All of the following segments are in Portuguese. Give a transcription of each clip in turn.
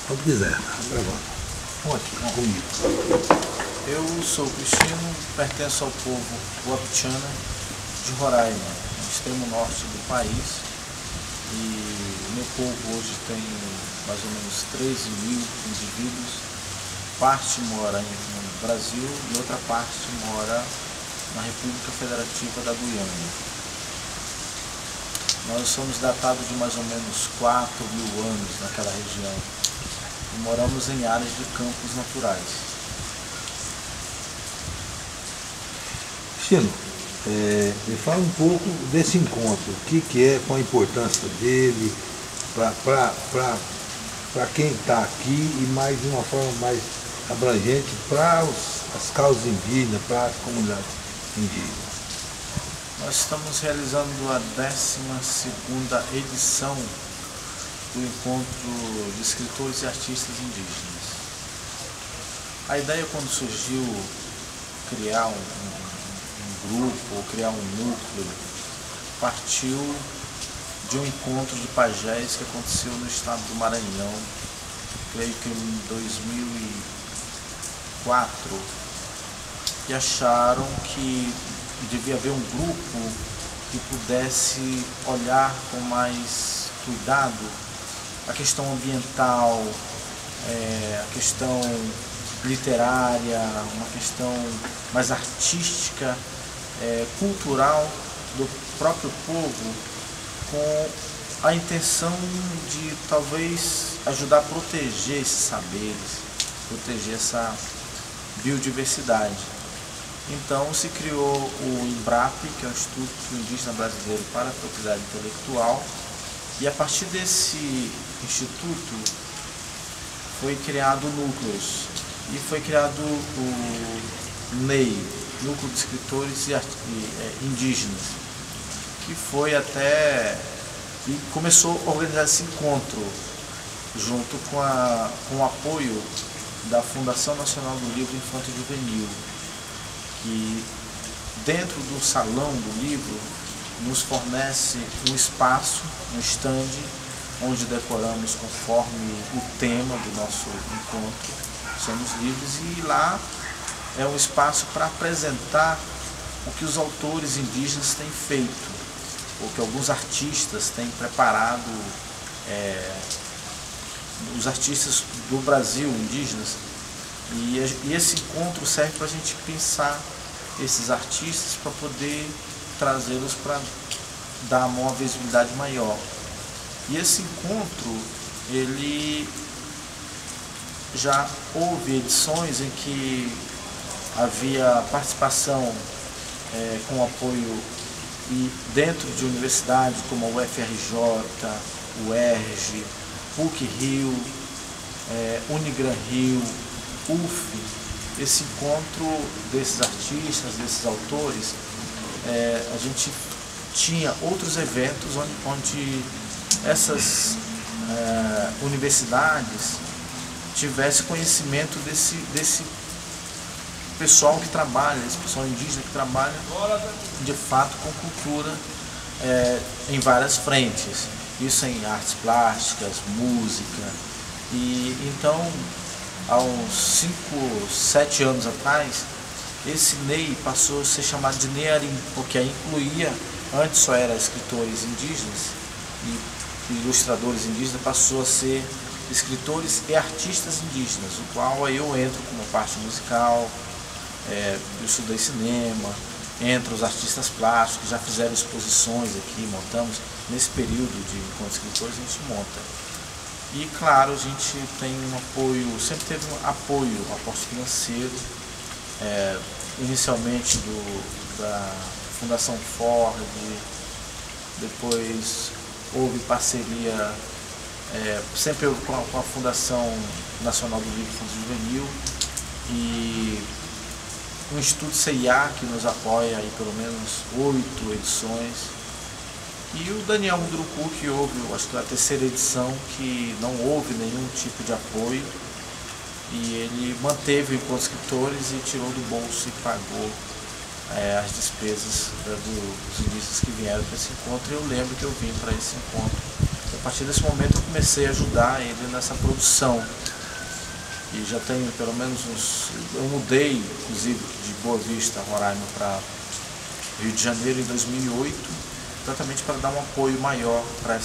Quando quiser, tá gravando. Conte comigo. Eu sou Cristino, pertenço ao povo Uapichana de Roraima, no extremo norte do país. E o meu povo hoje tem mais ou menos 13 mil indivíduos. Parte mora no Brasil e outra parte mora na República Federativa da Guiana. Nós somos datados de mais ou menos 4.000 anos naquela região e moramos em áreas de campos naturais. Cristino, me fala um pouco desse encontro, o que é, qual a importância dele para quem está aqui e mais de uma forma mais abrangente para as causas indígenas, para as comunidades indígenas. Nós estamos realizando a 12ª edição do Encontro de Escritores e Artistas Indígenas. A ideia, quando surgiu, criar um grupo, ou criar um núcleo, partiu de um encontro de pajés que aconteceu no estado do Maranhão, creio que em 2004, e acharam que devia haver um grupo que pudesse olhar com mais cuidado a questão ambiental, a questão literária, uma questão mais artística, cultural do próprio povo, com a intenção de talvez ajudar a proteger esses saberes, proteger essa biodiversidade. Então se criou o INBRAP, que é o Instituto Indígena Brasileiro para a Propriedade Intelectual, e a partir desse instituto foi criado núcleos, e foi criado o NEI, Núcleo de Escritores Indígenas, que foi até e começou a organizar esse encontro junto com o apoio da Fundação Nacional do Livro Infanto e Juvenil, que dentro do salão do livro nos fornece um espaço, um stand, onde decoramos conforme o tema do nosso encontro, Somos Livres, e lá é um espaço para apresentar o que os autores indígenas têm feito, ou que alguns artistas têm preparado, os artistas do Brasil, indígenas, e esse encontro serve para a gente pensar esses artistas para poder trazê-los para dar uma visibilidade maior. E esse encontro, ele já houve edições em que havia participação com apoio e dentro de universidades como a UFRJ, o UERJ, PUC-Rio, Unigran Rio, UF. Esse encontro desses artistas, desses autores, a gente tinha outros eventos onde essas universidades tivessem conhecimento desse pessoal que trabalha, esse pessoal indígena que trabalha de fato com cultura em várias frentes, isso em artes plásticas, música. E então, há uns 5, 7 anos atrás, esse NEI passou a ser chamado de NEARIM, porque aí incluía, antes só era escritores indígenas e ilustradores indígenas, passou a ser escritores e artistas indígenas, o qual aí eu entro como parte musical. Eu estudei cinema, entre os artistas plásticos, já fizeram exposições aqui, montamos. Nesse período de encontro de escritores a gente monta. E claro, a gente tem um apoio, sempre teve um apoio financeiro, inicialmente da Fundação Ford, depois houve parceria sempre com a Fundação Nacional do Livro Infanto e Juvenil, e o Instituto CIA, que nos apoia aí pelo menos 8 edições, e o Daniel Munduruku, que houve, acho que a 3ª edição, que não houve nenhum tipo de apoio, e ele manteve o encontro de escritores e tirou do bolso e pagou as despesas dos indígenas que vieram para esse encontro. E eu lembro que eu vim para esse encontro partir desse momento eu comecei a ajudar ele nessa produção. E já tenho pelo menos eu mudei, inclusive, de Boa Vista, Roraima, para Rio de Janeiro em 2008, exatamente para dar um apoio maior para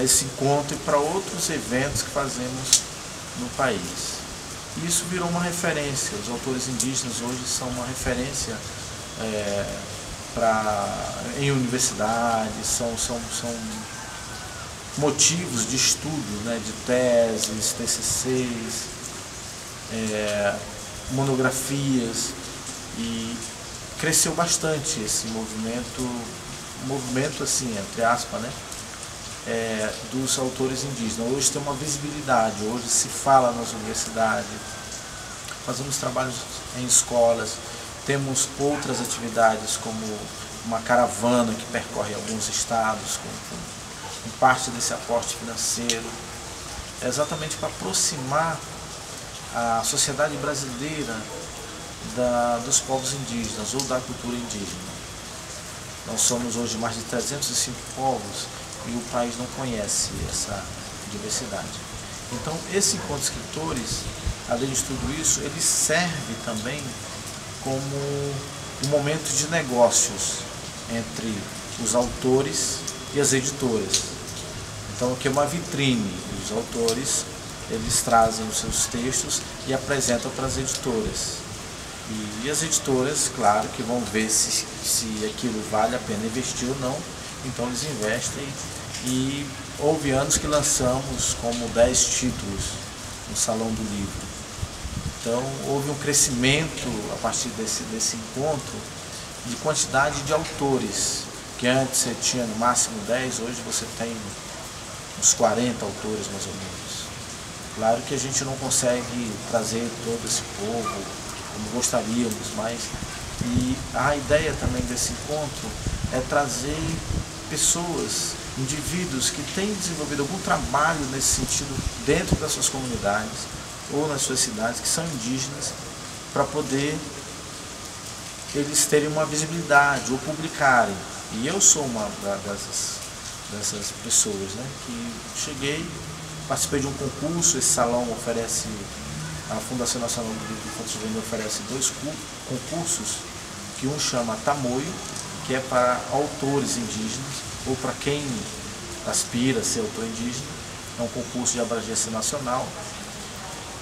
esse encontro e para outros eventos que fazemos no país. E isso virou uma referência. Os autores indígenas hoje são uma referência em universidades, são motivos de estudo, né, de teses, TCCs, monografias, e cresceu bastante esse movimento assim, entre aspas, né, dos autores indígenas. Hoje tem uma visibilidade, hoje se fala nas universidades, fazemos trabalhos em escolas, temos outras atividades como uma caravana que percorre alguns estados com parte desse aporte financeiro, exatamente para aproximar a sociedade brasileira dos povos indígenas ou da cultura indígena. Nós somos hoje mais de 305 povos e o país não conhece essa diversidade. Então, esse encontro de escritores, além de tudo isso, ele serve também como um momento de negócios entre os autores e as editoras. Então, aqui é uma vitrine. Os autores, eles trazem os seus textos e apresentam para as editoras. E as editoras, claro, que vão ver se aquilo vale a pena investir ou não. Então, eles investem. E houve anos que lançamos como 10 títulos no Salão do Livro. Então, houve um crescimento a partir desse encontro de quantidade de autores, que antes você tinha no máximo 10, hoje você tem uns 40 autores mais ou menos. Claro que a gente não consegue trazer todo esse povo como gostaríamos, mas a ideia também desse encontro é trazer pessoas, indivíduos que têm desenvolvido algum trabalho nesse sentido dentro das suas comunidades ou nas suas cidades, que são indígenas, para poder eles terem uma visibilidade ou publicarem. E eu sou uma dessas pessoas, né, que cheguei, participei de um concurso. Esse salão oferece, a Fundação Nacional do Livro Infanto-Juvenil oferece 2 concursos, que um chama Tamoio, que é para autores indígenas, ou para quem aspira a ser autor indígena, é um concurso de abrangência nacional,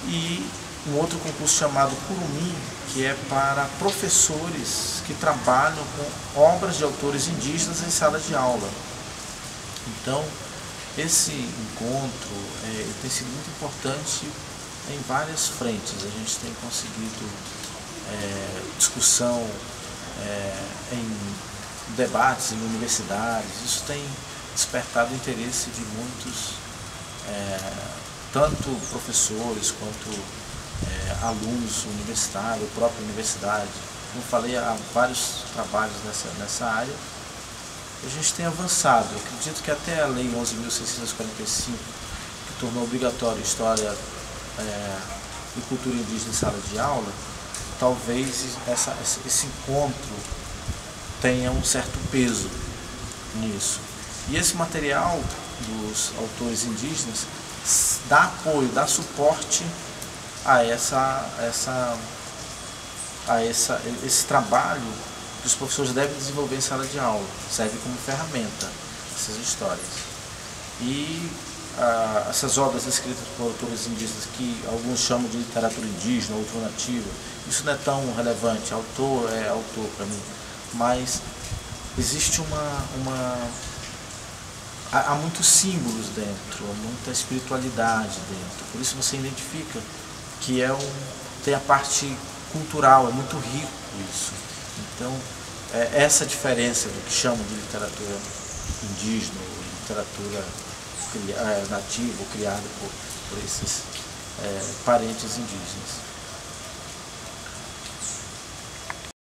e um outro concurso chamado Curumim, que é para professores que trabalham com obras de autores indígenas em sala de aula. Então, esse encontro tem sido muito importante em várias frentes. A gente tem conseguido discussão em debates em universidades. Isso tem despertado o interesse de muitos, tanto professores quanto alunos universitários, a própria universidade. Como falei, há vários trabalhos nessa área. A gente tem avançado. Eu acredito que até a Lei 11.645, que tornou obrigatório História e Cultura Indígena em sala de aula, talvez esse encontro tenha um certo peso nisso. E esse material dos autores indígenas dá apoio, dá suporte a esse trabalho que os professores devem desenvolver em sala de aula. Serve como ferramenta essas histórias. E essas obras escritas por autores indígenas, que alguns chamam de literatura indígena, outro nativa, isso não é tão relevante. Autor é autor para mim, mas existe há muitos símbolos dentro, há muita espiritualidade dentro. Por isso você identifica que tem a parte cultural, é muito rico isso. Então, essa diferença do que chamam de literatura indígena ou literatura nativa ou criada por esses parentes indígenas.